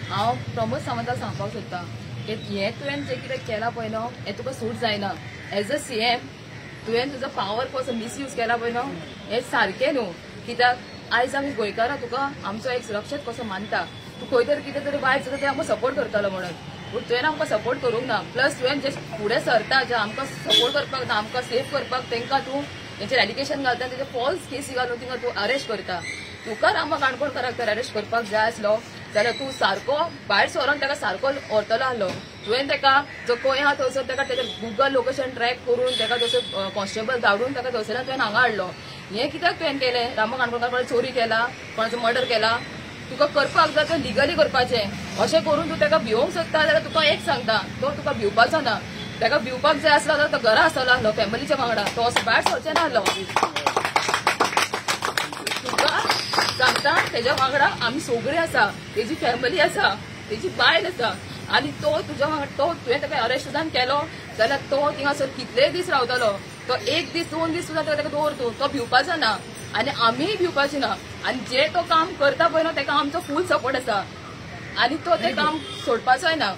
हांव प्रमोद सावंताक सांगपाक सोदतां की हे तुवें जे कितें केलां पळय न्हू हें तुका सूट जायना. एज अ सीएम तुवें तुजो पावर कसो मिसयूज केला पळय न्हू हें सारकें न्हू. कित्याक आयज आमी गोंयकारां तुका आमचो एक सुरक्षीत कसो मानता. तूं खंय तरी कितें तरी वायट जाता तें आमकां सपोर्ट करतालो म्हणून, पूण तुवें आमकां सपोर्ट करूंक ना. प्लस तुवें जे फुडें सरता जे आमकां सपोर्ट करपाक ना आमकां सेफ करपाक तांकां तूं तेंचेर एलिगेशन घालता तेजे फॉल्स केसी घालून तिंगा तूं अरेस्ट करता. तुका रामा काणकोणकाराक तर अरेस्ट करपाक जाय आसलो जाल्यार तूं सारको भायर सरोन ताका सारको व्हरतलो आहलो. तुवें ताका जो खंय आहा थंयसर ताका तेजेर गुगल लोकेशन ट्रॅक करून ताका थंयसर कॉन्स्टेबल धाडून ताका थंयसर तुवें हांगा हाडलो. हें कित्याक तुवें केलें? रामा काणकोणकार कोणाची चोरी केला, कोणाचो मर्डर केला, तुका करपाक जाय तें लिगली करपाचें. अशें करून तूं ताका भिवंक सोदता जाल्यार तुका एक सांगता तो तुका भिवपाचो ना. ताका भिवपाक जाय आसलो जाल्यार तो घरा आसतलो आहलो फॅमिलीच्या वांगडा, तो असो भायर सरचें ना आहलो. तुका सांगता तेज्या वांगडा आमी सगळीं आसा, तेजी फॅमिली आसा, तेजी बायल आसा आनी तो तुज्या वांगडा तो तुवें ताका अरेस्ट सुद्दां केलो जाल्यार तो थिंगासर कितलेय दीस रावतलो. तो एक दीस 2 दीस सुद्दां ताका दवरतो, तो भिवपाचो ना आनी आमीय भिवपाची ना. आनी जे तो काम करता पळय न्हू ताका आमचो फूल सपोर्ट आसा आनी तो तें काम सोडपाचोय ना.